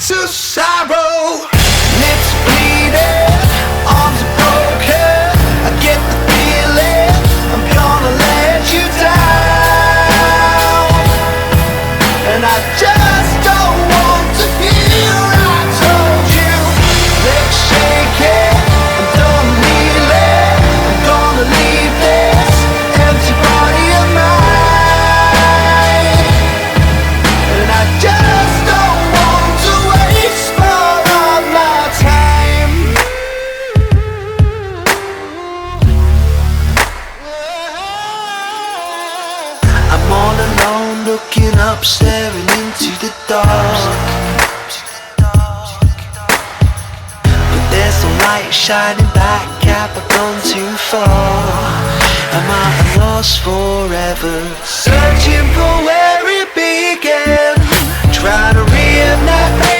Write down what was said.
to sorrow. Lips bleeding, arms are broken. I get the feeling I'm gonna let you down, and I just don't want to hear I told you. Let's shake it, I'm done kneeling. I'm gonna leave this empty body of mine, and I just don't want to waste more of my time. I'm all alone, looking up, staring into the dark. But there's no light shining back. Have I gone too far? Am I lost forever? Searching for where it began. Try to